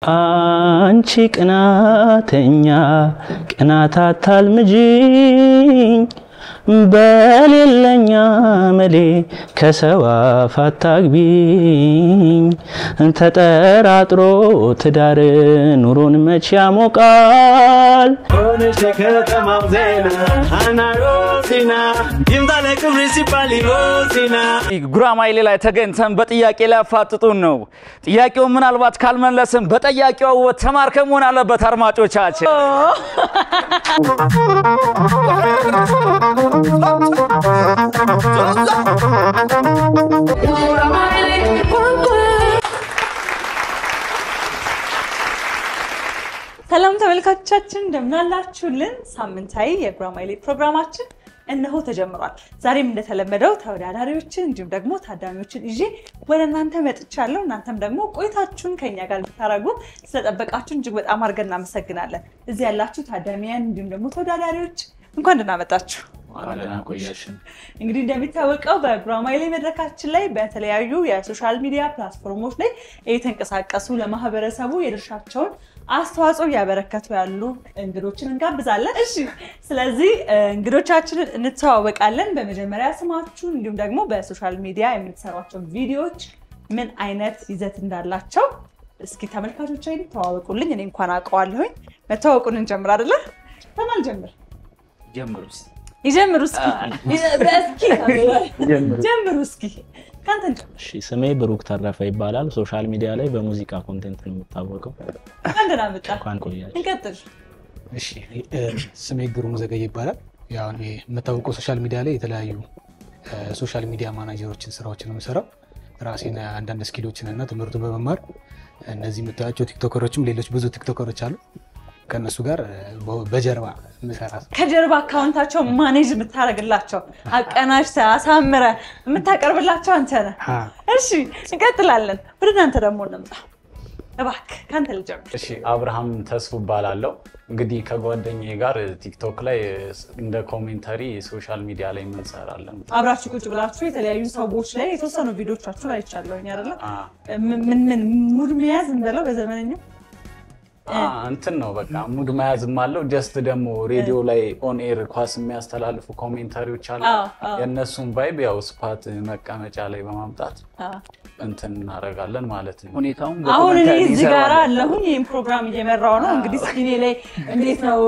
አንቺ ቅናተኛ ቅናታታል ምጂኝ በሌለኛ መሌ ከሰው አታግቢኝ ተጠራጥሮ ትዳር ኑሮን መች ያሞቃል ሆነሽ ከተማው ዜና አናሮሲና ይምጣለ ክብር ሲባል ሮሲና ጉራማይሌ ላይ ተገኝተን በጥያቄ ላይ አፋጥጡን ነው ጥያቄው ምናልባት ካልመለስን በጥያቄው ተማርከም ሆነ አለበት አድማጮቻችን ሰላም ተመልካቾቻችን እንደምን አላችሁልን ሳምንታዊ የጉራማይሌ ፕሮግራማችን እነሆ ተጀምሯል ዛሬም እንደተለመደው ተወዳዳሪዎችን እንዲሁም ደግሞ ታዳሚዎችን ይዤ ወደ እናንተ መጥቻለሁ እናንተም ደግሞ ቆይታችሁን ከኛ ጋር ልታረጉ ስለተጠበቃችሁን እጅግ በጣም አድርገን እናመሰግናለን እዚህ ያላችሁ ታዳሚያን እንዲሁም ደግሞ ተወዳዳሪዎች እንኳን ደህና መጣችሁ እንግዲህ እንደሚታወቀው በጉራማይሌ መድረካችን ላይ በተለያዩ የሶሻል ሚዲያ ፕላትፎርሞች ላይ እየተንቀሳቀሱ ለማህበረሰቡ የድርሻቸውን አስተዋጽኦ ያበረከቱ ያሉ እንግዶችን እንጋብዛለን እሺ ስለዚህ እንግዶቻችንን እንተዋወቃለን በመጀመሪያ ስማችሁን እንዲሁም ደግሞ በሶሻል ሚዲያ የምትሰሯቸው ቪዲዮዎች ምን አይነት ይዘት እንዳላቸው እስኪ ተመልካቾቻችን ተዋወቁልኝ እኔ እንኳን አውቀዋለሁኝ መተዋወቁን እንጀምር አይደለ ተማል ጀምር ይጀምሩ እስኪ ካንተን እሺ ስሜ ብሩክ ተረፈ ይባላል ሶሻል ሚዲያ ላይ በሙዚቃ ኮንቴንት ነው የምታወቀው ካንተና መጣ እንኳን ቆያችሁ እንቀጥል እሺ ስሜ ግሩም ዘገየ ይባላል ያው እኔ የምታወቀው ሶሻል ሚዲያ ላይ የተለያዩ ሶሻል ሚዲያ ማናጀሮችን ስራዎችን ነው የምሰራው ራሴና አንዳንድ ስኪሎችን እና ትምህርቱን በመማር እነዚህ የምታያቸው ቲክቶከሮችም ሌሎች ብዙ ቲክቶከሮች አሉ ከነሱ ጋር በጀርባ መስራት ከጀርባ አካውንታቸው ማኔጅ የምታረግላቸው አቀናጅ አሳምረ የምታቀርብላቸው አንተ ነህ እሺ እንቀጥላለን ወደ እናንተ ደግሞ እንምጣ እባክህ ካንተ ልጀምር እሺ አብርሃም ተስፉ ባላለው እንግዲህ ከጓደኛዬ ጋር ቲክቶክ ላይ እንደ ኮሜንታሪ ሶሻል ሚዲያ ላይ እንሰራለን አብራችሁ ቁጭ ብላችሁ የተለያዩ ሰዎች ላይ የተወሰኑ ቪዲዮቻችሁ ላይ ይቻላልኝ አይደለ ምን ሙድ መያዝ እንደለው በዘመነኛው እንትን ነው በቃ ሙድ መያዝም አለው ጀስት ደግሞ ሬዲዮ ላይ ኦን ኤር ኳስ የሚያስተላልፉ ኮሜንታሪዎች አሉ የነሱን ቫይብ ያው ስፓት መቀመጫ ላይ በማምጣት እንትን እናረጋለን ማለት ነው ሁኔታውን አሁን እኔ እዚህ ጋር አለሁኝ ይሄን ፕሮግራም እየመራው ነው እንግዲህ ስኪኔ ላይ እንዴት ነው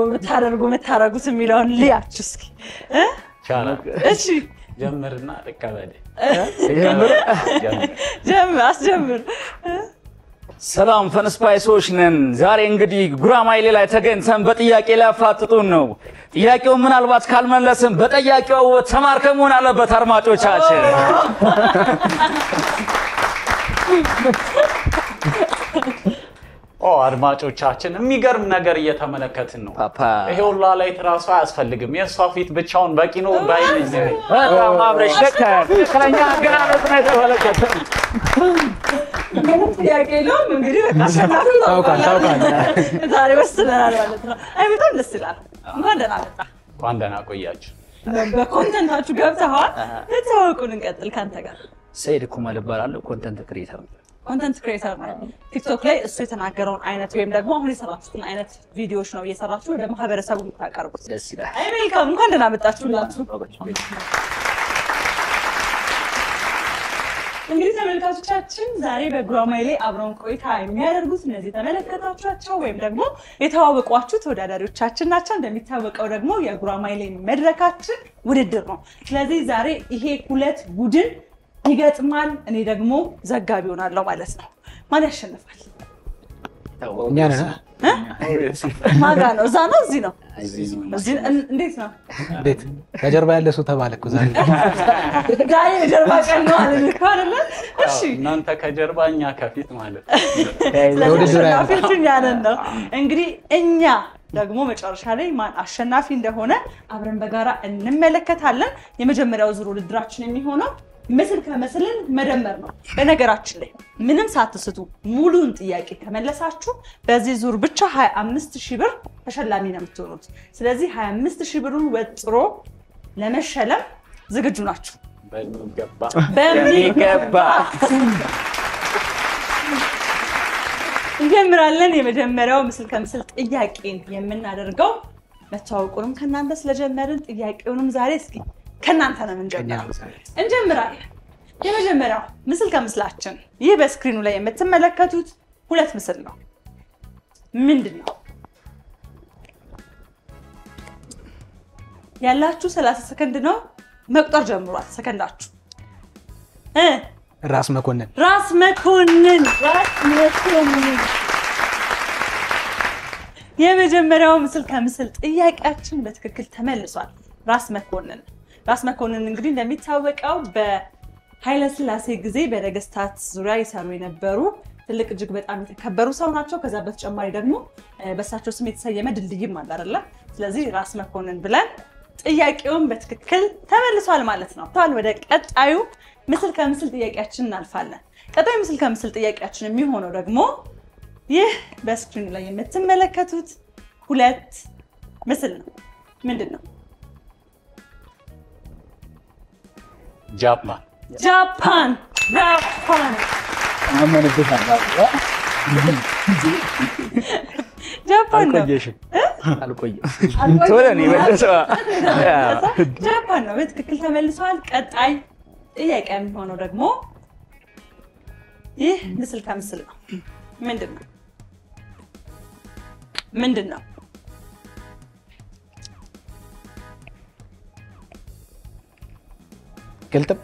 የምታረጉት የሚለውን ልያችሁ እስኪ እሺ ጀምርና ተቀበል አስጀምር ሰላም ፈንስፓይሶች ነን ዛሬ እንግዲህ ጉራማይሌ ላይ ተገኝተን በጥያቄ ላይ አፋጥጡን ነው ጥያቄው ምናልባት ካልመለስን በጥያቄው ተማርከም ሆነ አለበት አድማጮቻችን አድማጮቻችን የሚገርም ነገር እየተመለከትን ነው ይሄ ሁላ ላይ ትራሱ አያስፈልግም የሷ ፊት ብቻውን በቂ ነው ባይልኝ በጣም አብረሽ ለከኛ አገራነት ነው የተመለከተን ጥያቄ ነው እንግዲህ በቃ ታውቃል ዛሬ ወስደናል ማለት ነው አይ በጣም ደስ ይላል እንኳን ደህና ቆያችሁ በኮንተንታችሁ ገብተዋል ተዋወቁን እንቀጥል ካንተ ጋር ሰይድ ኩማል ይባላል ኮንተንት ክሬተር ነው ቲክቶክ ላይ እሱ የተናገረውን አይነት ወይም ደግሞ አሁን የሰራችሁትን አይነት ቪዲዮዎች ነው እየሰራችሁ ወደ ማህበረሰቡ ልታቀርቡት ደስ ይላል አይ ዌልካም እንኳን ደህና መጣችሁላችሁ እንግዲህ ተመልካቾቻችን ዛሬ በጉራማይሌ አብረን ቆይታ የሚያደርጉት እነዚህ ተመለከታችኋቸው ወይም ደግሞ የተዋወቋችሁ ተወዳዳሪዎቻችን ናቸው እንደሚታወቀው ደግሞ የጉራማይሌ መድረካችን ውድድር ነው ስለዚህ ዛሬ ይሄ ሁለት ቡድን ይገጥማል እኔ ደግሞ ዘጋቢ ሆናለሁ ማለት ነው ማን ያሸንፋል እኛ ነን ማጋ ነው እዛ ነው እዚህ ነው እዚህ እንዴት ነው እንዴት ከጀርባ ያለ ሰው ተባለኩ ዛሬ ጀርባ ቀን ነው አይደል እሺ እናንተ ከጀርባ እኛ ከፊት ማለት ከፊት ያለን ነው እንግዲህ እኛ ደግሞ መጨረሻ ላይ ማን አሸናፊ እንደሆነ አብረን በጋራ እንመለከታለን የመጀመሪያው ዙር ውድድራችን የሚሆነው ምስል ከመስልን መደመር ነው በነገራችን ላይ ምንም ሳትስቱ ሙሉን ጥያቄ ከመለሳችሁ በዚህ ዙር ብቻ 25000 ብር ተሸላሚ ነው የምትሆኑት ስለዚህ 25000 ብሩን ወጥሮ ለመሸለም ዝግጁ ናችሁ በሚገባ እንጀምራለን። የመጀመሪያው ምስል ከምስል ጥያቄን የምናደርገው መተዋወቁንም ከናንተ ስለጀመርን ጥያቄውንም ዛሬ እስኪ ከናንተ ነው እንጀምራለን። የመጀመሪያው ምስል ከምስላችን ይህ በስክሪኑ ላይ የምትመለከቱት ሁለት ምስል ነው። ምንድነው? ያላችሁ 30 ሰከንድ ነው። መቁጠር ጀምሯል ሰከንዳችሁ። ራስ መኮንን የመጀመሪያው ምስል ከምስል ጥያቄያችን በትክክል ተመልሷል። ራስ መኮንን እንግዲህ እንደሚታወቀው በኃይለ ሥላሴ ጊዜ በነገስታት ዙሪያ ይሰሩ የነበሩ ትልቅ እጅግ በጣም የተከበሩ ሰው ናቸው። ከዛ በተጨማሪ ደግሞ በእሳቸው ስም የተሰየመ ድልድይም አለ አይደል? ስለዚህ ራስ መኮንን ብለን ጥያቄውን በትክክል ተመልሷል ማለት ነው። ታል ወደ ቀጣዩ ምስል ከምስል ጥያቄያችን እናልፋለን። ቀጣዩ ምስል ከምስል ጥያቄያችን የሚሆነው ደግሞ ይህ በስክሪኑ ላይ የምትመለከቱት ሁለት ምስል ነው። ምንድነው? ጃፓን ነው። በትክክል ተመልሷል። ቀጣይ ጥያቄ የሚሆነው ደግሞ ይህ ምስል ከምስል ነው። ምንድነው? ቅልጥም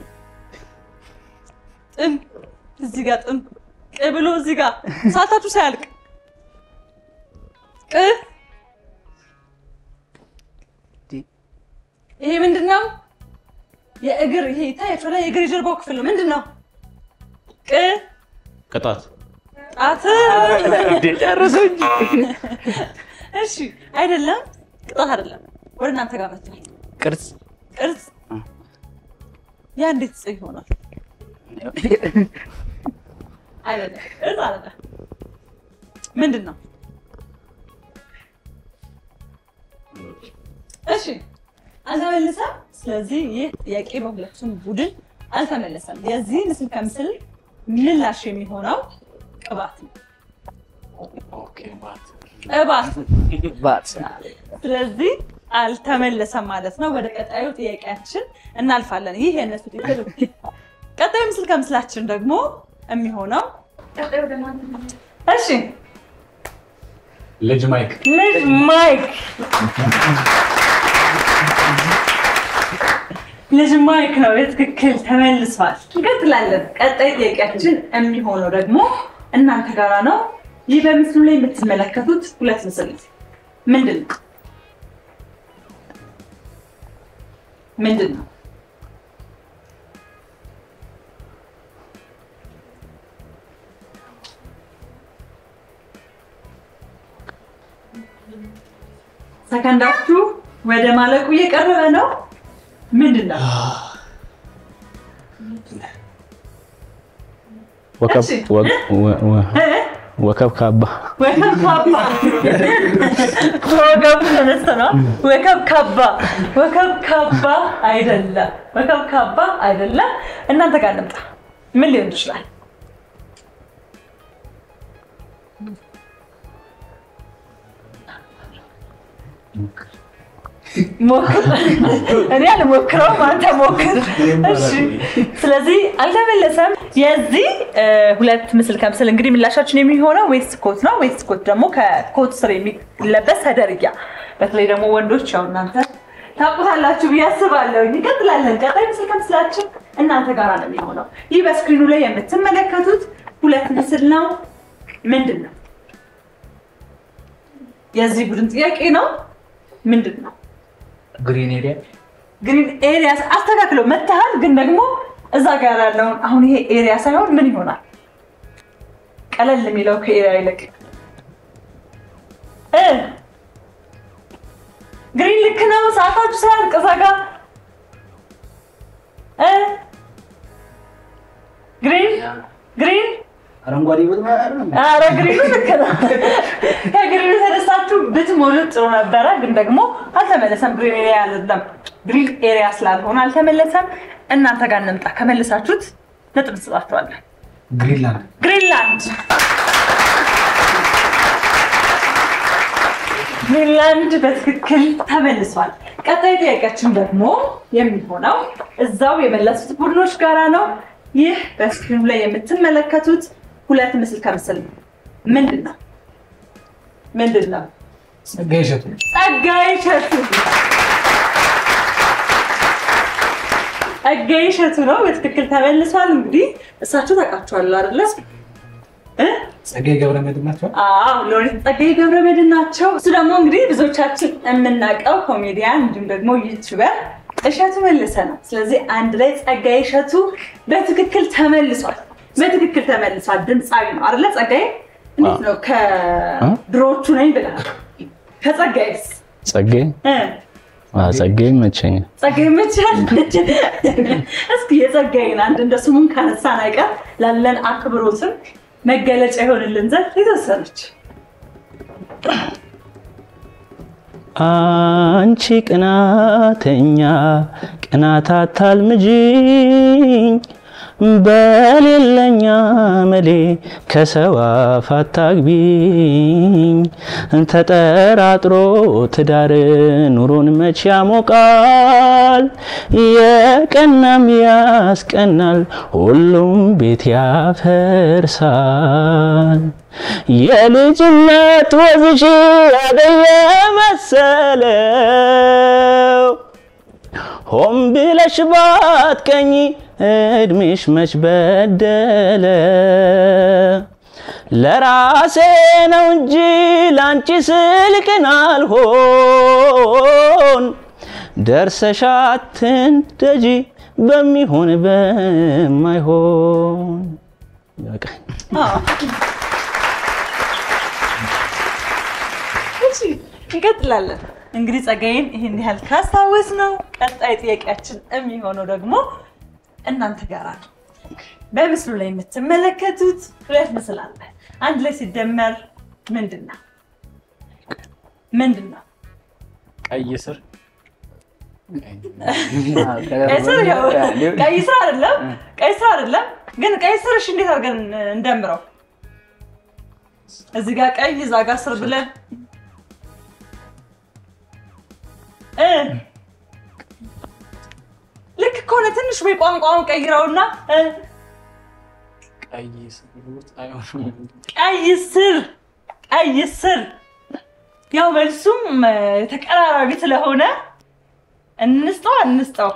እዚህ ጋር ጥም ብሎ እዚህ ጋር ሳታችሁ ሳያልቅ ይሄ ምንድነው? የእግር ይሄ ታያችሁ ላይ የእግር ጀርባው ክፍል ነው። ምንድነው? ቅጣት ጨርሰኝ። እሺ አይደለም፣ ቅጣት አይደለም። ወደ እናንተ ጋር መጥቷል። ቅርጽ ያ እንዴት ጽ ይሆናል? አይደለም፣ ምንድነው? እሺ አልተመለሰም። ስለዚህ ይህ ጥያቄ በሁለቱም ቡድን አልተመለሰም። የዚህ ምስል ከምስል ምላሽ የሚሆነው ቅባት ነው። ስለዚህ አልተመለሰም ማለት ነው። ወደ ቀጣዩ ጥያቄያችን እናልፋለን። ይህ የነሱ ጥያቄ። ቀጣዩ ምስል ከምስላችን ደግሞ የሚሆነው እሺ ልጅ ማይክ ነው። በትክክል ተመልሷል። እንቀጥላለን። ቀጣይ ጥያቄያችን የሚሆነው ደግሞ እናንተ ጋራ ነው። ይህ በምስሉ ላይ የምትመለከቱት ሁለት ምስል ምንድነው? ሰከንዳችሁ ወደ ማለቁ እየቀረበ ነው። ምንድነው? ወከብ ካባ አይደለም። እናንተ ጋር ልምጣ። ምን ሊሆን ይችላል? እኔ አልሞክረውም፣ አንተ ሞክር። እሺ ስለዚህ አልተመለሰም። የዚህ ሁለት ምስል ከምስል እንግዲህ ምላሻችን የሚሆነው ዌስት ኮት ነው። ዌስት ኮት ደግሞ ከኮት ስር የሚለበስ ሰደርያ፣ በተለይ ደግሞ ወንዶች ያው እናንተ ታውቁታላችሁ ብዬ አስባለሁ። እንቀጥላለን። ቀጣይ ምስል ከምስላችን እናንተ ጋር ነው የሚሆነው። ይህ በስክሪኑ ላይ የምትመለከቱት ሁለት ምስል ነው። ምንድነው? የዚህ ቡድን ጥያቄ ነው። ምንድነው? ግሪን ኤሪያ አስተካክለው መተሃል። ግን ደግሞ እዛ ጋር ያለውን አሁን ይሄ ኤሪያ ሳይሆን ምን ይሆናል? ቀለል የሚለው ከኤሪያ ይልቅ ግሪን ልክ ነው። ሰዓታችሁ ሳያልቅ እዛ ጋር ግሪን አረንጓዴ ግሪኑ ልክ ነው። ከግሪኑ ተነሳችሁ ብትሞሉት ጥሩ ነበረ፣ ግን ደግሞ አልተመለሰም። ግሪን ኤሪያ አይደለም፣ ግሪን ኤሪያ ስላልሆነ አልተመለሰም። እናንተ ጋር እንምጣ። ከመለሳችሁት ነጥብ እንሰጣችኋለን። ግሪንላንድ ሜሪላንድ በትክክል ተመልሷል። ቀጣይ ጥያቄያችን ደግሞ የሚሆነው እዛው የመለሱት ቡድኖች ጋራ ነው። ይህ በስክሪኑ ላይ የምትመለከቱት ሁለት ምስል ከምስል ነው። ምንድን ነው? ጸጋዬ እሸቱ ነው። በትክክል ተመልሷል። እንግዲህ እሳቸው ታውቃቸዋል አይደለ? ጸጋዬ ገብረመድህን ናቸው። ሎሬት ጸጋዬ ገብረመድህን ናቸው። እሱ ደግሞ እንግዲህ ብዙዎቻችን የምናውቀው ኮሜዲያን እንዲሁም ደግሞ ዩቲዩበር እሸቱ መለሰ ነው። ስለዚህ አንድ ላይ ጸጋዬ እሸቱ በትክክል ተመልሷል። ድምፃዊ ነው አይደለ? ጸጋዬ እንዴት ነው? ከድሮቹ ነኝ ብለህ ከጸጋዬስ? ጸጋዬ መቸኝ። እስኪ የጸጋዬን አንድ እንደ ስሙን ካነሳን አይቀር ላለን አክብሮትም መገለጫ ይሆንልን ዘንድ የተወሰነች አንቺ ቅናተኛ ቅናት አታልምጂኝ በሌለኛ መሌ ከሰው አፍ አታግቢኝ ተጠራጥሮ ትዳር ኑሮን መች ያሞቃል የቀናም ያስቀናል ሁሉም ቤት ያፈርሳል የልጅነት ወዝሽ ያደየ መሰለው ሆም ብለሽ ባትቀኝ እድሜሽ መች በደለ ለራሴ ነው እንጂ ላንቺ ስልቅን አልሆን ደርሰሽ አትንደጂ በሚሆን በማይሆን እንቀጥላለን። እንግዲህ ጸጋዬን ይሄን ያህል ካስታወስ ነው ቀጣይ ጥያቄያችን የሚሆነው ደግሞ እናንተ ጋር ነው። በምስሉ ላይ የምትመለከቱት ሁለት ምስል አለ። አንድ ላይ ሲደመር ምንድነው? ቀይ ስር አይደለም። ግን ቀይ ስር እሺ፣ እንዴት አድርገን እንደምረው? እዚህ ጋር ቀይ እዛ ጋር ስር ብለን ልክ ከሆነ ትንሽ ወይ ቋንቋውን ቀይረውና ቀይ ስር ያው መልሱም ተቀራራቢ ስለሆነ እንስጠው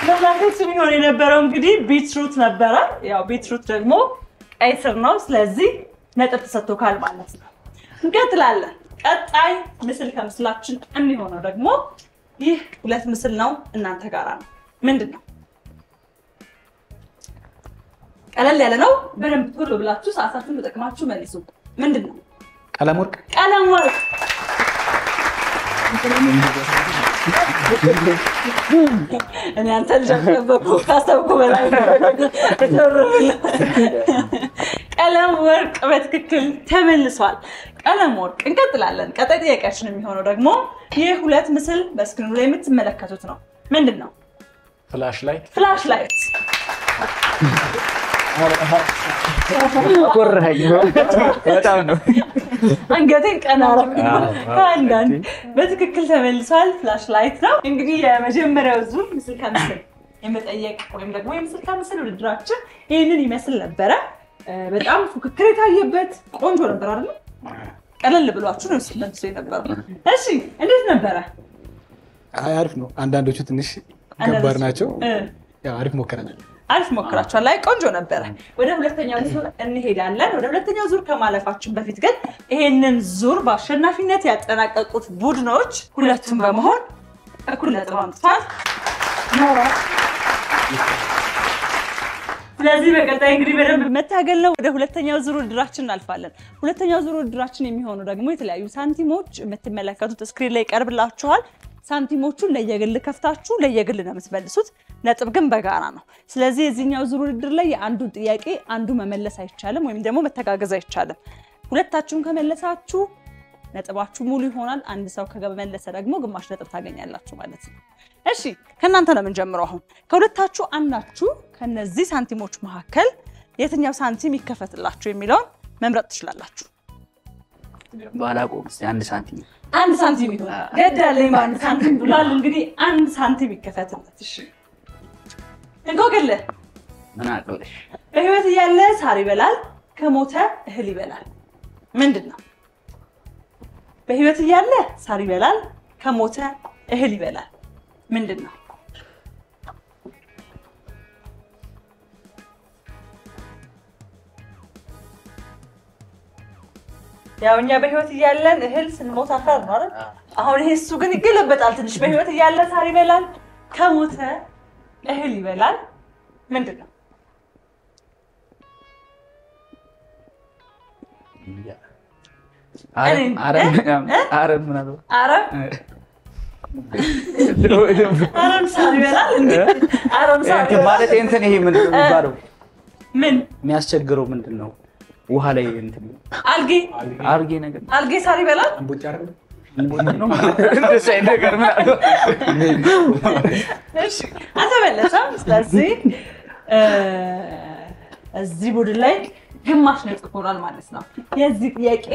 ለማንኛውም ቢሆን የነበረው እንግዲህ ቢትሩት ነበረ። ያው ቢትሩት ደግሞ ቀይ ስር ነው። ስለዚህ ነጥብ ተሰጥቶካል ማለት ነው። እንቀጥላለን። ቀጣይ ምስል ከምስላችን የሚሆነው ደግሞ ይህ ሁለት ምስል ነው። እናንተ ጋራ ነው። ምንድነው? ቀለል ያለ ነው። በደንብ ቶሎ ብላችሁ ሰዓታችሁን ተጠቅማችሁ መልሱ። ምንድነው? ቀለም ወርቅ እኔ አንተ ልጅ ካሰብኩ በላይ ቀለም ወርቅ በትክክል ተመልሷል። ቀለም ወርቅ። እንቀጥላለን። ቀጣይ ጥያቄያችን የሚሆነው ደግሞ ይህ ሁለት ምስል በስክሪኑ ላይ የምትመለከቱት ነው። ምንድነው? ፍላሽ ላይት በጣም ነው አንገቴን ቀና አንዳንድ በትክክል ተመልሷል። ፍላሽ ላይት ነው። እንግዲህ የመጀመሪያው ዙር ምስል ከምስል የመጠየቅ ወይም ደግሞ የምስል ከምስል ውድድራችን ይህንን ይመስል ነበረ። በጣም ፉክክር የታየበት ቆንጆ ነበር አይደል? ቀለል ብሏችሁ ነው ስለምትሰው የነበረው። እሺ እንዴት ነበረ? አሪፍ ነው። አንዳንዶቹ ትንሽ ከባድ ናቸው። ያው አሪፍ ሞክራችኋል። ላይ ቆንጆ ነበረ። ወደ ሁለተኛው ዙር እንሄዳለን። ወደ ሁለተኛው ዙር ከማለፋችን በፊት ግን ይሄንን ዙር በአሸናፊነት ያጠናቀቁት ቡድኖች ሁለቱም በመሆን እኩል ነጥብ አምጥተዋል። ስለዚህ በቀጣይ እንግዲህ በደንብ መታገል ነው። ወደ ሁለተኛው ዙር ውድድራችን እናልፋለን። ሁለተኛው ዙር ውድድራችን የሚሆነው ደግሞ የተለያዩ ሳንቲሞች የምትመለከቱት ስክሪን ላይ ይቀርብላችኋል። ሳንቲሞቹን ለየግል ከፍታችሁ ለየግል ነው የምትመልሱት። ነጥብ ግን በጋራ ነው። ስለዚህ የዚህኛው ዙር ውድድር ላይ የአንዱን ጥያቄ አንዱ መመለስ አይቻልም ወይም ደግሞ መተጋገዝ አይቻልም። ሁለታችሁም ከመለሳችሁ ነጥባችሁ ሙሉ ይሆናል። አንድ ሰው ከመለሰ ደግሞ ግማሽ ነጥብ ታገኛላችሁ ማለት ነው። እሺ ከናንተ ነው የምንጀምረው። አሁን ከሁለታችሁ አንዳችሁ ከነዚህ ሳንቲሞች መካከል የትኛው ሳንቲም ይከፈትላችሁ የሚለውን መምረጥ ትችላላችሁ። ባላቆም አንድ ሳንቲም ይሁን ገዳለኝ በአንድ ሳንቲም ብሏል። እንግዲህ አንድ ሳንቲም ይከፈትለት። እሺ እንቆቅልህ ምን አቀለሽ? በህይወት እያለ ሳር ይበላል ከሞተ እህል ይበላል ምንድነው? በህይወት እያለ ሳር ይበላል ከሞተ እህል ይበላል ምንድነው? ያው እኛ በህይወት እያለን እህል ስንሞት አፈር ነው አይደል? አሁን ይሄ እሱ ግን ይገለበጣል ትንሽ። በህይወት እያለ ሳር ይበላል ከሞተ እህል ይበላል ምንድነው? አረም ሳር ይበላል እንዴ? አረም ሳር ማለት እንትን ይሄ ምንድነው የሚባለው? ምን የሚያስቸግረው ምንድነው? ውሃ ላይ እንትን አልጌ ነገር አልጌ ሳር ይበላል እንደዚህ ነገር ምን አለው? እሺ አተበለሰም። ስለዚህ እዚህ ቡድን ላይ ግማሽ ነጥብ ሆኗል ማለት ነው። የዚህ ጥያቄ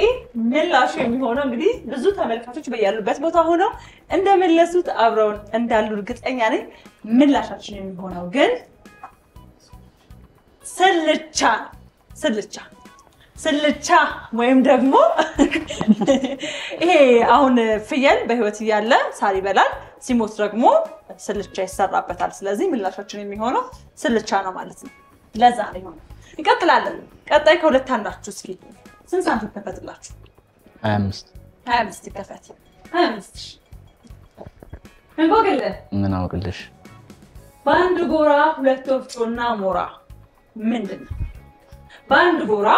ምላሹ የሚሆነው እንግዲህ ብዙ ተመልካቾች በያሉበት ቦታ ሆነው እንደመለሱት አብረውን እንዳሉ እርግጠኛ ነኝ። ምላሻችን የሚሆነው ግን ስልቻ ወይም ደግሞ ይሄ አሁን ፍየል በህይወት እያለ ሳር ይበላል ሲሞት ደግሞ ስልቻ ይሰራበታል። ስለዚህ ምላሻችን የሚሆነው ስልቻ ነው ማለት ነው። ለዛ ነው። እንቀጥላለን። ቀጣይ ከሁለት አንዳችሁ እስኪ ስንት ሳንቲም ይከፈትላችሁ? 25 ይከፈት። 25 እንቆቅልህ ምን አውቅልሽ? በአንድ ጎራ ሁለት ወፍጮና ሞራ ምንድነው? በአንድ ጎራ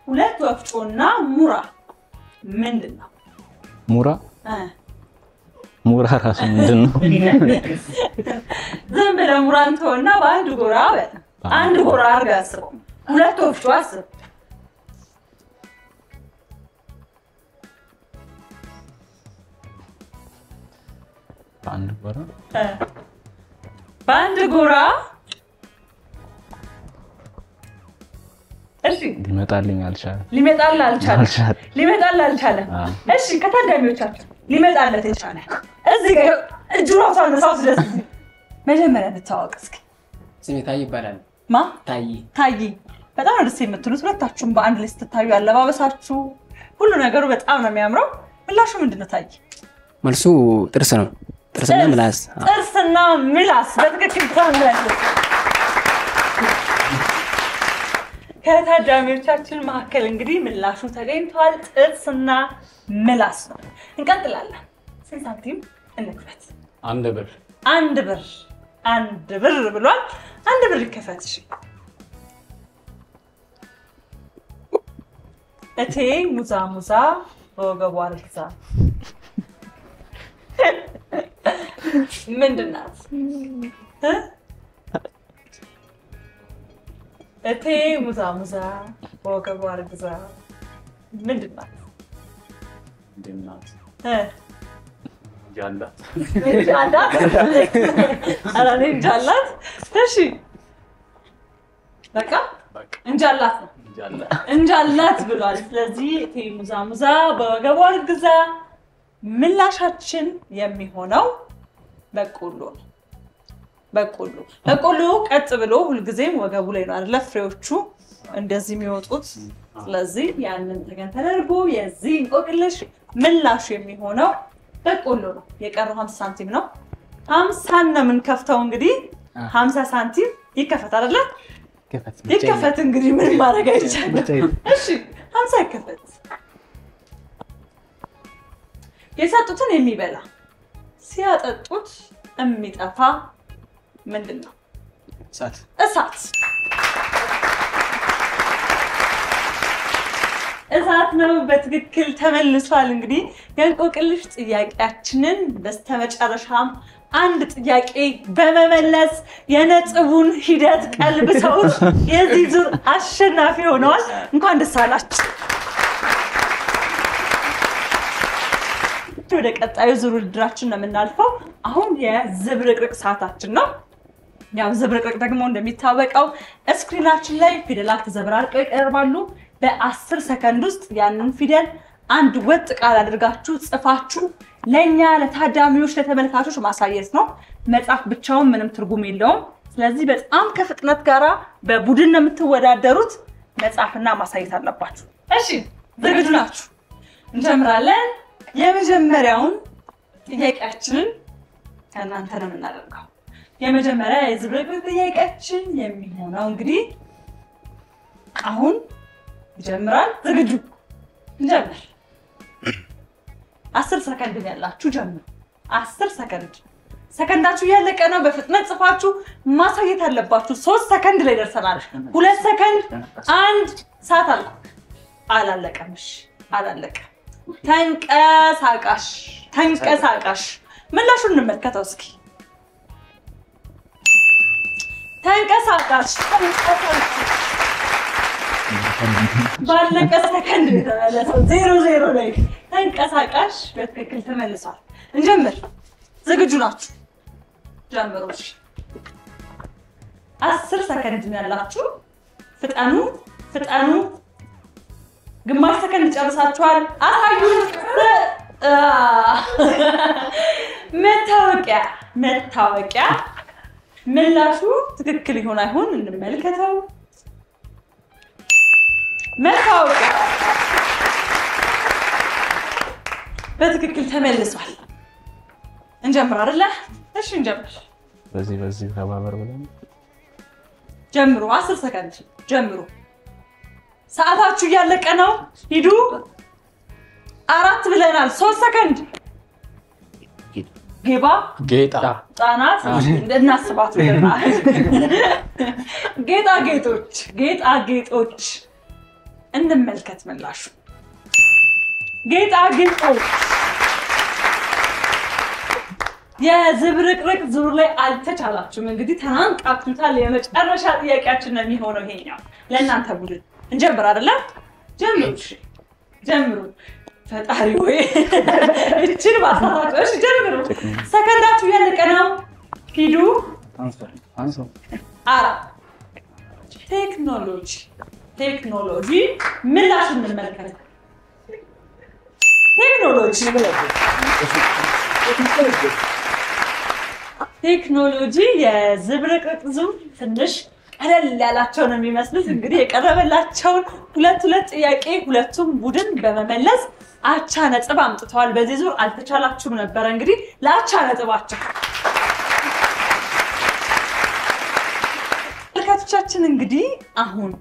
ሁለት ወፍጮና ሙራ ምንድነው? ሙራ ራሱ ምንድነው? ዝም ብለህ ሙራን ተውና በአንድ ጎራ በል። አንድ ጎራ አድርገህ አስበው። ሁለት ወፍጮ አስብ። በአንድ ጎራ እሺ ሊመጣልኝ አልቻለም። እሺ ከታዳሚዎቻችን ሊመጣለት የቻለ እዚህ ጋር እጁ ራሱ አነሳው። ስለዚህ መጀመሪያ እንታወቅ እስኪ። ስሜ ታዬ ይባላል። ማ ታዬ። በጣም ደስ የምትሉት ሁለታችሁም በአንድ ላይ ስትታዩ አለባበሳችሁ ሁሉ ነገሩ በጣም ነው የሚያምረው። ምላሹ ምንድነው ታዬ? መልሱ ጥርስ ነው። ጥርስና ምላስ በትክክል ተመለሰ። ከታዳሚዎቻችን መካከል እንግዲህ ምላሹ ተገኝቷል። ጥርስና ምላስ ነው። እንቀጥላለን። ስንት ሳንቲም እንክፈት? አንድ ብር ብሏል። አንድ ብር ይከፈት። እሺ እቴ ሙዛ በወገቧ አርግዛ ምንድን ናት? እቴ ሙዛ በወገቧ አርግዛ ምንድን ናት? እንጃላት። እሺ በቃ እንጃላት ነው። እንጃላት ብሏል። ስለዚህ እቴ ሙዛ በወገቧ አርግዛ ምላሻችን የሚሆነው በቆሎ ነው። በቆሎ ቀጥ ብሎ ሁልጊዜም ወገቡ ላይ ነው አይደል ፍሬዎቹ እንደዚህ የሚወጡት። ስለዚህ ያንን ተገን ተደርጎ የዚህ እንቆቅልሽ ምላሽ የሚሆነው በቆሎ ነው። የቀረው 50 ሳንቲም ነው። 50 ነው የምንከፍተው። እንግዲህ 50 ሳንቲም ይከፈት አይደለ? ይከፈት። እንግዲህ ምን ማድረግ አይቻልም። እሺ 50 ይከፈት። የሰጡትን የሚበላ ሲያጠጡት የሚጠፋ ምንድነው? እሳት ነው። በትክክል ተመልሷል። እንግዲህ የእንቆቅልሽ ጥያቄያችንን በስተመጨረሻም አንድ ጥያቄ በመመለስ የነጥቡን ሂደት ቀልብሰውት የዚህ ዙር አሸናፊ ሆነዋል። እንኳን ደስ አላችሁ። ወደ ቀጣዩ ዙር ውድድራችን ነው የምናልፈው። አሁን የዝብርቅርቅ ሰዓታችን ነው። ያው ዝብርቅርቅ ደግሞ እንደሚታወቀው ስክሪናችን ላይ ፊደላት ተዘብራርቀው ይቀርባሉ። በ10 ሰከንድ ውስጥ ያንን ፊደል አንድ ወጥ ቃል አድርጋችሁ ጽፋችሁ ለኛ ለታዳሚዎች ለተመልካቾች ማሳየት ነው። መጻፍ ብቻውን ምንም ትርጉም የለውም። ስለዚህ በጣም ከፍጥነት ጋራ በቡድን ነው የምትወዳደሩት። መጻፍና ማሳየት አለባችሁ። እሺ ዝግጁ ናችሁ? እንጀምራለን። የመጀመሪያውን ጥያቄያችንን ከእናንተ ነው የምናደርገው። የመጀመሪያ የዝብርቅርቅ ጥያቄያችን የሚሆነው እንግዲህ አሁን ይጀምራል። ዝግጁ? እንጀምር። 10 ሰከንድ ያላችሁ ጀምሩ። 10 ሰከንድ። ሰከንዳችሁ ያለቀ ነው። በፍጥነት ጽፋችሁ ማሳየት አለባችሁ። 3 ሰከንድ ላይ ደርሰናል። 2 ሰከንድ፣ 1 ሰዓት አልኩ። አላለቀም። እሺ አላለቀም። ተንቀሳቃሽ ተንቀሳቃሽ። ምላሹን እንመልከተው እስኪ። ተንቀሳቃሽ ባለቀ ሰከንድ ተመለሰው። 0-0 ላይ ተንቀሳቃሽ በትክክል ተመልሷል። እንጀምር። ዝግጁ ናችሁ? ጀምሩ። 10 ሰከንድ ነው ያላችሁ። ፍጠኑ ፍጠኑ። ግማሽ ሰከንድ ጨርሳችኋል። አሳዩ። መታወቂያ መታወቂያ። ምላሹ ትክክል ይሆን አይሆን እንመልከተው። መታወቂያ በትክክል ተመልሷል። እንጀምር አይደለ? እሺ እንጀምር። በዚህ ተባበር ብለን ጀምሩ። 10 ሰከንድ ጀምሩ። ሰዓታችሁ እያለቀ ነው። ሂዱ። 4 ብለናል። 3 ሰከንድ። ጌባ ጌጣ ጣናት እናስባት ብለና ጌጣጌጦች ጌጣጌጦች እንመልከት ምላሹ። ጌጣጌጦች የዝብርቅርቅ ዙር ላይ አልተቻላችሁም። እንግዲህ ተናንቃችሁታል። የመጨረሻ ጥያቄያችን ነው የሚሆነው ይሄኛው ለእናንተ ቡድን። እንጀምር አይደለ? ጀምሩ። ጀምሩ። ፈጣሪ ወይ እቺን ባሳታችሁ። ጀምሩ። ሰከንዳችሁ ያለቀ ነው። ሂዱ። አንሶ ቴክኖሎጂ ቴክኖሎጂ። ምላሹን እንመልከት። ቴክኖሎጂ ቴክኖሎጂ የዝብርቅርቅ ዙር ትንሽ ቀለል ያላቸው ነው የሚመስሉት። እንግዲህ የቀረበላቸውን ሁለት ጥያቄ ሁለቱም ቡድን በመመለስ አቻ ነጥብ አምጥተዋል። በዚህ ዙር አልተቻላችሁም ነበር። እንግዲህ ለአቻ ነጥባቸው ተመልካቾቻችን እንግዲህ አሁን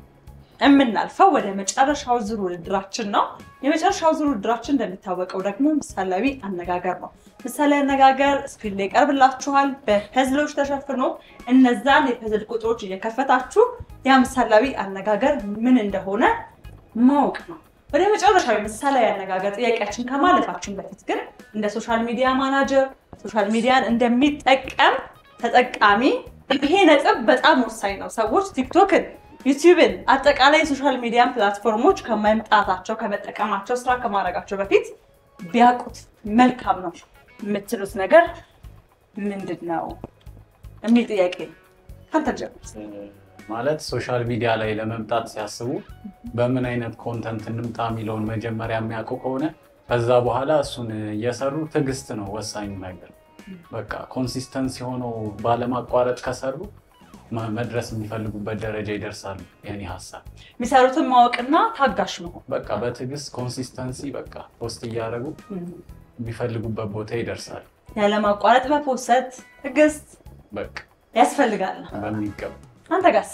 የምናልፈው ወደ መጨረሻው ዙር ውድድራችን ነው። የመጨረሻው ዙር ውድድራችን እንደሚታወቀው ደግሞ ምሳሌያዊ አነጋገር ነው። ምሳሌያዊ አነጋገር ስክሪን ላይ ቀርብላችኋል። በፐዝሎች ተሸፍኖ እነዛን የፐዝል ቁጥሮች እየከፈታችሁ ያ ምሳሌያዊ አነጋገር ምን እንደሆነ ማወቅ ነው። ወደ መጨረሻው ምሳሌያዊ አነጋገር ጥያቄያችን ከማለፋችን በፊት ግን እንደ ሶሻል ሚዲያ ማናጀር ሶሻል ሚዲያን እንደሚጠቀም ተጠቃሚ ይሄ ነጥብ በጣም ወሳኝ ነው። ሰዎች ቲክቶክን ዩቲዩብን አጠቃላይ ሶሻል ሚዲያ ፕላትፎርሞች ከመምጣታቸው ከመጠቀማቸው ስራ ከማድረጋቸው በፊት ቢያውቁት መልካም ነው የምትሉት ነገር ምንድነው የሚል ጥያቄ ካንተጀምር። ማለት ሶሻል ሚዲያ ላይ ለመምጣት ሲያስቡ በምን አይነት ኮንተንት እንምጣ የሚለውን መጀመሪያ የሚያውቁ ከሆነ ከዛ በኋላ እሱን እየሰሩ ትዕግስት ነው ወሳኝ ነገር። በቃ ኮንሲስተንሲ ሆኖ ባለማቋረጥ ከሰሩ መድረስ የሚፈልጉበት ደረጃ ይደርሳሉ። የኔ ሐሳብ የሚሰሩትን ማወቅና ታጋሽ መሆን። በቃ በትዕግስት ኮንሲስተንሲ በቃ ፖስት እያደረጉ የሚፈልጉበት ቦታ ይደርሳሉ። ያለማቋረጥ መፖስት ትዕግስት በቃ ያስፈልጋል በሚገባ። አንተ ጋስ?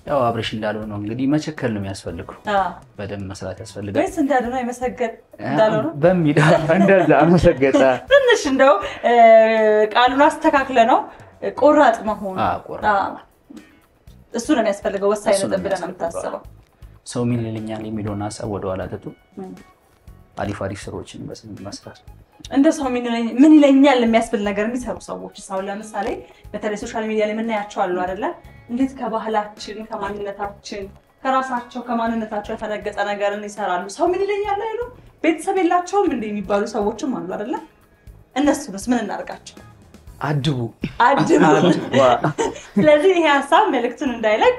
ያው አብረሽ እንዳለው ነው እንግዲህ መቸከል ነው የሚያስፈልገው። በደንብ መስራት ያስፈልጋል። ወይስ እንዳለው አይመሰገን እንዳለው ነው በሚዳ እንደዛ አመሰገጠ ትንሽ እንደው ቃሉን አስተካክለ ነው ቆራጥ መሆን። እሱ ነው የሚያስፈልገው። ወሳኝ ነጥብ ብለን ነው የምታስበው። ሰው ምን ይለኛል የሚለውን ሐሳብ ወደ ኋላ ተቱ አሪፍ ስራዎችን በስንት መስራት እንደ ሰው ምን ይለኛል የሚያስብል ነገር የሚሰሩ ሰዎች ሰው ለምሳሌ በተለይ ሶሻል ሚዲያ ላይ የምናያቸው አሉ አይደለ? እንዴት ከባህላችን ከማንነታችን ከራሳቸው ከማንነታቸው የተነገጠ ነገርን ይሰራሉ። ሰው ምን ይለኛል አይሉ ቤተሰብ የላቸውም እንደ የሚባሉ ሰዎችም አሉ አይደለ? እነሱስ ምን እናርጋቸው? አድቡ ስለዚህ ይሄ ሀሳብ መልእክቱን እንዳይለቅ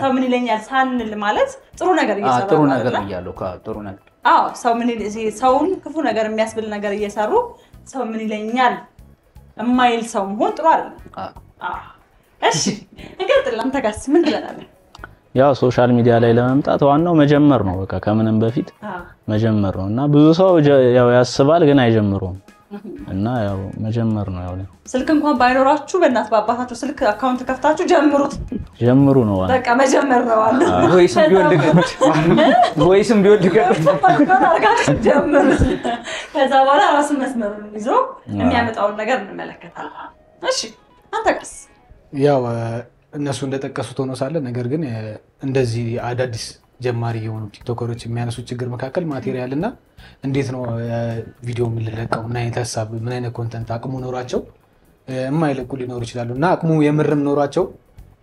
ሰው ምን ይለኛል ሳንል ማለት ጥሩ ነገር እየሰራ ጥሩ ነገር እያለው ጥሩ ነገር ሰው ምን ሰውን ክፉ ነገር የሚያስብል ነገር እየሰሩ ሰው ምን ይለኛል የማይል ሰው መሆን ጥሩ አይደለም። እሺ እንቀጥል። አንተ ጋርስ ምን ትላለህ? ያው ሶሻል ሚዲያ ላይ ለመምጣት ዋናው መጀመር ነው። በቃ ከምንም በፊት መጀመር ነው እና ብዙ ሰው ያው ያስባል ግን አይጀምሩም እና ያው መጀመር ነው። ያው ስልክ እንኳን ባይኖራችሁ በእናት በአባታችሁ ስልክ አካውንት ከፍታችሁ ጀምሩ ነው በቃ መጀመር ነው አለ ወይስም ቢወድቀት አርጋችሁ ጀምሩ። ከዛ በኋላ ራሱ መስመሩን ይዞ የሚያመጣውን ነገር እንመለከታለን። እሺ አንተ ቀስ ያው እነሱ እንደጠቀሱት ሆኖ ሳለ ነገር ግን እንደዚህ አዳዲስ ጀማሪ የሆኑ ቲክቶከሮች የሚያነሱት ችግር መካከል ማቴሪያል እና እንዴት ነው ቪዲዮ የምንለቀው ምን አይነት ሀሳብ ምን አይነት ኮንተንት አቅሙ ኖሯቸው የማይለቁ ሊኖሩ ይችላሉ እና አቅሙ የምርም ኖሯቸው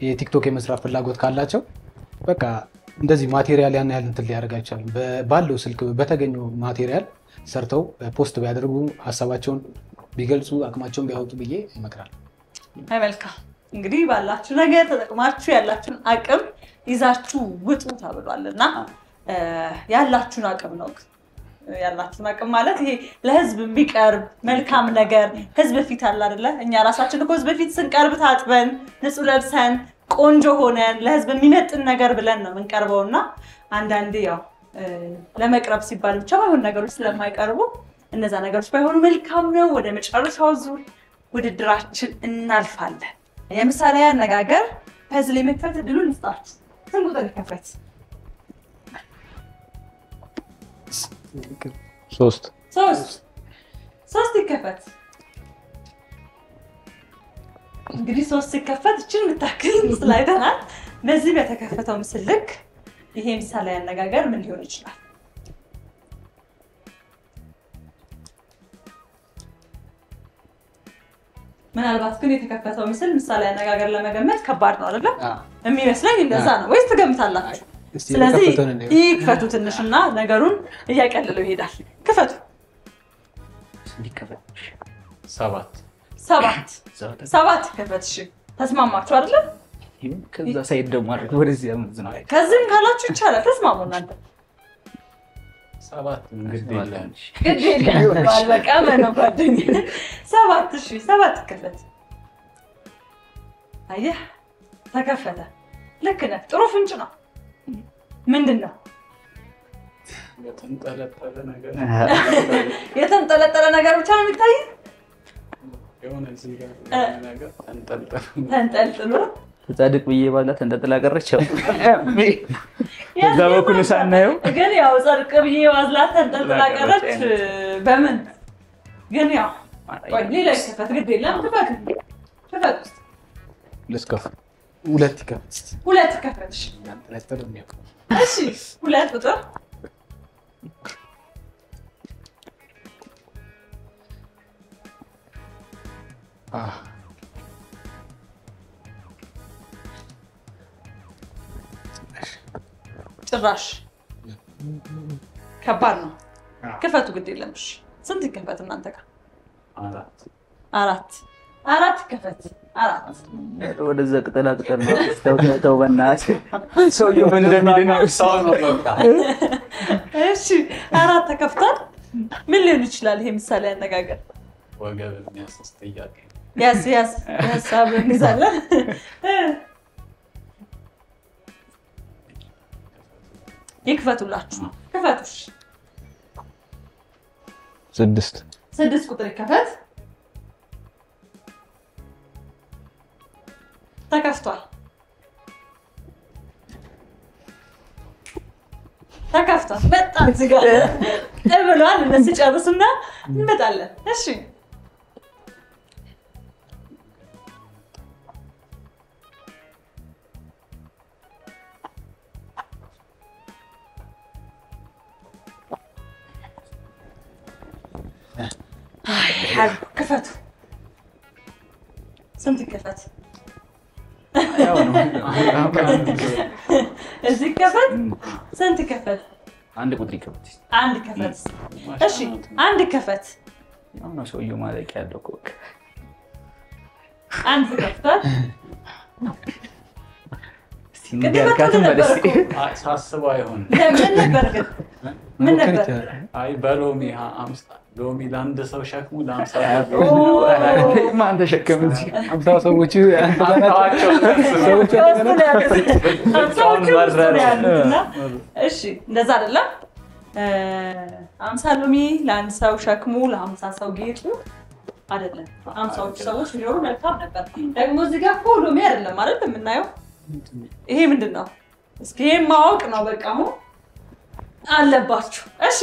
የቲክቶክ የመስራት ፍላጎት ካላቸው በቃ እንደዚህ ማቴሪያል ያን ያህል እንትን ሊያደርግ አይቻልም። ባለው ስልክ በተገኘው ማቴሪያል ሰርተው ፖስት ቢያደርጉ ሀሳባቸውን ቢገልጹ አቅማቸውን ቢያወጡ ብዬ እመክራለሁ። መልካም እንግዲህ ባላችሁ ነገር ተጠቅማችሁ ያላችሁን አቅም ይዛችሁ ውጡ ተብሏልና ያላችሁን አቅም ነው። ያላችሁን አቅም ማለት ይሄ ለህዝብ የሚቀርብ መልካም ነገር ህዝብ ፊት አለ አይደለ? እኛ ራሳችን እኮ ህዝብ ፊት ስንቀርብ ታጥበን ንጹህ ለብሰን ቆንጆ ሆነን ለህዝብ የሚመጥን ነገር ብለን ነው የምንቀርበውና አንዳንዴ ያው ለመቅረብ ሲባል ብቻ ባይሆን ነገሮች ስለማይቀርቡ እነዛ ነገሮች ባይሆኑ መልካም ነው። ወደ መጨረሻው ዙር ውድድራችን እናልፋለን። የምሳሌ አነጋገር ፐዝል የመክፈት እድሉን ልስጣችሁ። ስንት ቁጥር ይከፈት? 3 ይከፈት። እንግዲህ 3 ሲከፈት እችን የምታክል ምስል አይተናል። በዚህ በተከፈተው ምስል ልክ ይሄ ምሳሌ አነጋገር ምን ሊሆን ይችላል? ምናልባት ግን የተከፈተው ምስል ምሳሌ አነጋገር ለመገመት ከባድ ነው አይደል? የሚመስለኝ እንደዛ ነው። ወይስ ትገምታላችሁ? ስለዚህ ይክፈቱ ትንሽና ነገሩን እያቀለለው ይሄዳል። ክፈቱ። እንዲከፈት 7 ክፈት። እሺ ተስማማችሁ አይደል? ከዛ ሳይድ ደግሞ አድርገው ወደዚህ ያመዝናል። ከዚህም ካላችሁ ይቻላል። ተስማሙ እናንተ 7 እንግዲህ በቃ ነው ጓደኛዬ 7 እሺ 7 ክፈት። አየህ ተከፈተ። ልክ ነህ። ጥሩ ፍንጭ ነው። ምንድን ነው? የተንጠለጠለ ነገር ብቻ ነው የሚታይ? የሆነ እዚህ ጋር ነገር ተንጠልጥሎ ጻድቅ ብዬ ባላት ተንጠልጥላ ቀረች። እዛ በኩል ሳናየው ግን ያው ጻድቅ ብዬ ባላት ተንጠልጥላ ቀረች። በምን ግን ያው ወይ ሌላ ይከፈት ግድ የለም። ክፈት ውስጥ ልስከፍ 2 ይከፈት። 2 ይከፈት። እሺ 2 ቁጥር ጭራሽ ከባድ ነው። ክፈቱ ግድ የለም። እሺ ስንት ይከፈት እናንተ ጋር? 4 ይከፈት። 4 ወደዛ ቅጠላ ቅጠል ነው ተው በእናትህ ሰውዬው ምን እንደሚል ሰው ነው በቃ። እሺ 4 ተከፍቷል። ምን ሊሆን ይችላል ይሄ ምሳሌ አነጋገር? ወገብ የሚያስስ ጥያቄ ያስ ሀሳብ እንይዛለን። ይክፈቱላችሁ። ክፈቱሽ። 6 ቁጥር ይከፈት። ተከፍቷል። በጣም ዝጋ ብሏል። እነሱ ጨርሱና እንመጣለን። እሺ ክፈቱ። ስንት ይከፈት? እዚህ ከፈት። ስንት ይከፈት? 1 ቁጥር ይከፈት። 1 ይከፈት። እሺ 1 ይከፈት። ያው ነው ሰውዬው ማለቂያ ያለው እኮ አንድ ከፍቷል። እንዲያርካትም በደስቲ ሳስበው አይሆንም። ምን ነበር ግን ምን ነበር? አይ በሎሚ ሎሚ ለአንድ ሰው ሸክሙ ለ50 ማን ተሸከም እንጂ 50 ሰዎች እሺ እንደዛ አይደለም። 50 ሎሚ ለአንድ ሰው ሸክሙ ለ50 ሰው ጌጡ አይደለም። 50ዎቹ ሰዎች ቢኖሩ መልካም ነበር። ደግሞ እዚህ ጋር እኮ ሎሚ አይደለም ማለት የምናየው። ይሄ ምንድን ነው? እስኪ ይሄን ማወቅ ነው በቃ አሁን አለባችሁ። እሺ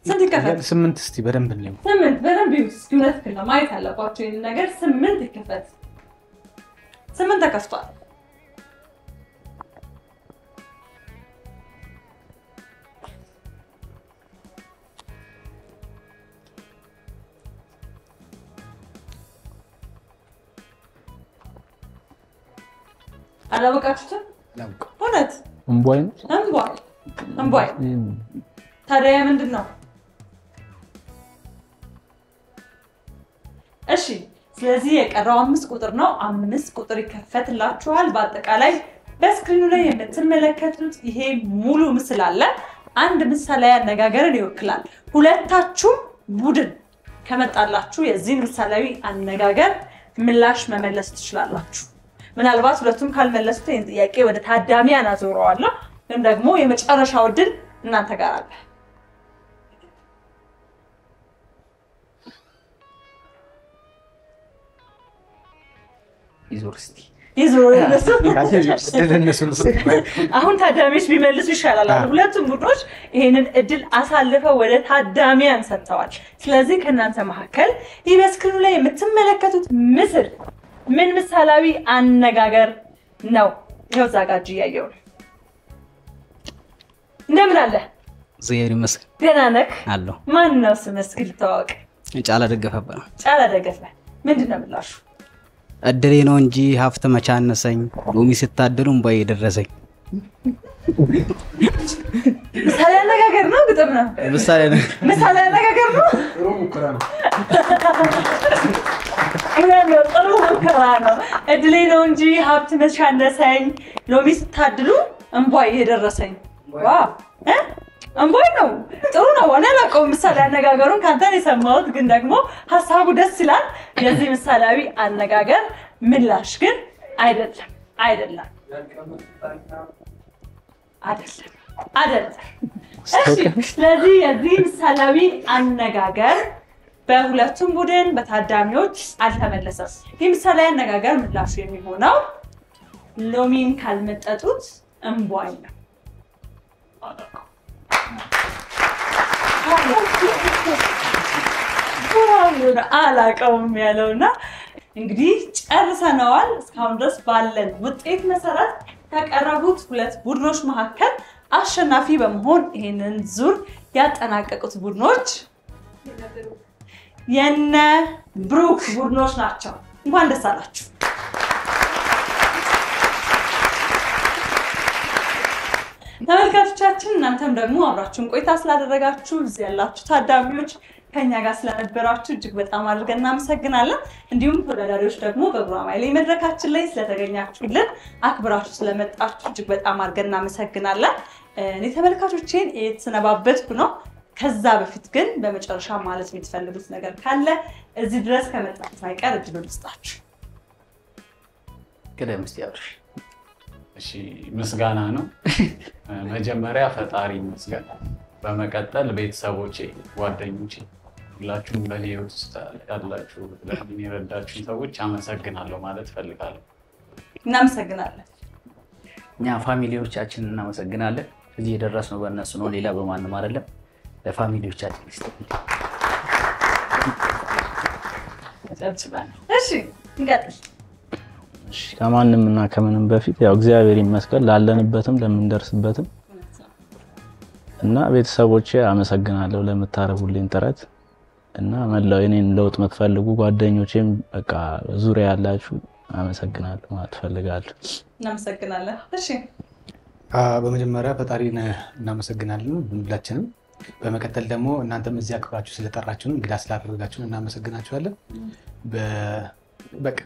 ስንት ይከፈት? 8 እስቲ በደንብ እንየው። 8 በደንብ ይሁን። እስኪ ሁለት ክላ ማየት አለባችሁ ይሄን ነገር። 8 ይከፈት። 8 ተከፍቷል። አላወቃችሁትም? እውነት እንቧይ እንቧይ ታዲያ ምንድን ነው? እሺ ስለዚህ የቀረው 5 ቁጥር ነው። 5 ቁጥር ይከፈትላችኋል። በአጠቃላይ በስክሪኑ ላይ የምትመለከቱት ይሄ ሙሉ ምስል አለ። አንድ ምሳሌያዊ አነጋገርን ይወክላል። ሁለታችሁም ቡድን ከመጣላችሁ የዚህን ምሳሌያዊ አነጋገር ምላሽ መመለስ ትችላላችሁ። ምናልባት ሁለቱም ካልመለሱት ይሄን ጥያቄ ወደ ታዳሚያን አዞረዋለሁ። ግን ደግሞ የመጨረሻው ድል እናንተ ጋር አለ። አሁን ታዳሚዎች ቢመልሱ ይሻላል። ሁለቱም ቡድኖች ይሄንን እድል አሳልፈው ወደ ታዳሚያን ሰጥተዋል። ስለዚህ ከእናንተ መካከል ይህ በስክሪኑ ላይ የምትመለከቱት ምስል ምን ምሳሌያዊ አነጋገር ነው? ይኸው እዛ ጋር እያየሁ ነው። እንደምን አለ? እግዚአብሔር ይመስገን። ደህና ነህ? አለሁ። ማን ነው ስምህ? እስኪ ልተዋወቅ። ጫላ ደገፈ እባላለሁ። ጫላ ደገፈ። ምንድን ነው ምላሹ? እድሌ ነው እንጂ ሀብት መቼ አነሰኝ፣ ሎሚ ስታደሉ እምባዬ የደረሰኝ። ምሳሌ አነጋገር ነው? ግጥም ነው? ምሳሌ አነጋገር ነው? ጥሩ ሙከራ ነው። እድሌ ነው እንጂ ሀብት መቼ አነሰኝ፣ ሎሚ ስታድሉ እምባዬ የደረሰኝ። ዋው እምባዬ ነው። ጥሩ ነው። እኔ አላውቀውም ምሳሌ አነጋገሩን ካንተ ነው የሰማሁት፣ ግን ደግሞ ሀሳቡ ደስ ይላል። የዚህ ምሳሌያዊ አነጋገር ምላሽ ግን አይደለም። ስለዚህ የዚህ ምሳሌያዊ አነጋገር በሁለቱም ቡድን በታዳሚዎች አልተመለሰም። ይህ ምሳሌያዊ አነጋገር ምላሹ የሚሆነው ሎሚን ካልመጠጡት እምቧይ ነው። አላውቀውም ያለውና እንግዲህ ጨርሰነዋል። እስካሁን ድረስ ባለን ውጤት መሰረት ከቀረቡት ሁለት ቡድኖች መካከል አሸናፊ በመሆን ይሄንን ዙር ያጠናቀቁት ቡድኖች የነ ብሩክ ቡድኖች ናቸው። እንኳን ደስ አላችሁ። ተመልካቾቻችን እናንተም ደግሞ አብራችሁን ቆይታ ስላደረጋችሁ እዚህ ያላችሁ ታዳሚዎች ከኛ ጋር ስለነበራችሁ እጅግ በጣም አድርገን እናመሰግናለን። እንዲሁም ተወዳዳሪዎች ደግሞ በጉራማይሌ መድረካችን ላይ ስለተገኛችሁልን አክብራችሁ ስለመጣችሁ እጅግ በጣም አድርገን እናመሰግናለን። እኔ ተመልካቾቼን የተሰነባበትኩ ነው። ከዛ በፊት ግን በመጨረሻ ማለት የምትፈልጉት ነገር ካለ እዚህ ድረስ ከመጣችሁ አይቀር እድሉን ልስጣችሁ። ቀደም እስቲ አብርሽ። እሺ ምስጋና ነው። መጀመሪያ ፈጣሪ ይመስገን፣ በመቀጠል ቤተሰቦቼ፣ ጓደኞቼ፣ ሁላችሁም በእኔ ህይወት ውስጥ ያላችሁ ለምን የረዳችሁ ሰዎች አመሰግናለሁ ማለት ፈልጋለሁ። እናመሰግናለን። እኛ ፋሚሊዎቻችን እናመሰግናለን። እዚህ የደረስነው በእነሱ ነው፣ ሌላ በማንም አይደለም። ለፋሚሊዎቻችን ይስጥልኝ። እሺ እንቀጥል። ከማንም እና ከምንም በፊት ያው እግዚአብሔር ይመስገን ላለንበትም ለምንደርስበትም እና ቤተሰቦቼ አመሰግናለሁ ለምታረጉልኝ ጥረት እና መላው እኔን ለውጥ የምትፈልጉ ጓደኞቼም በቃ ዙሪያ ያላችሁ አመሰግናለሁ ማለት ፈልጋለሁ። እናመሰግናለን። እሺ በመጀመሪያ ፈጣሪን እናመሰግናለን ሁላችንም። በመከተል ደግሞ እናንተም እዚህ አክብራችሁ ስለጠራችሁን እንግዳ ስላደረጋችሁን እናመሰግናችኋለን። በቃ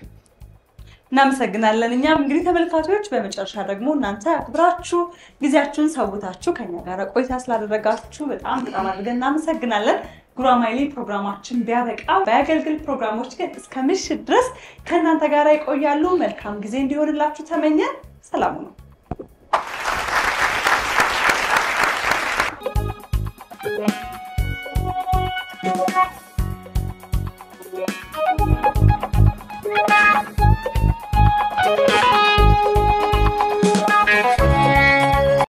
እናመሰግናለን። እኛም እንግዲህ ተመልካቾች በመጨረሻ ደግሞ እናንተ አክብራችሁ ጊዜያችሁን ሰውታችሁ ከኛ ጋር ቆይታ ስላደረጋችሁ በጣም አድርገን እናመሰግናለን። ጉራማይሌ ፕሮግራማችን ቢያበቃ በአገልግል ፕሮግራሞች ግን እስከ ምሽት ድረስ ከእናንተ ጋር ይቆያሉ። መልካም ጊዜ እንዲሆንላችሁ ተመኘን። ሰላም ነው። Yeah.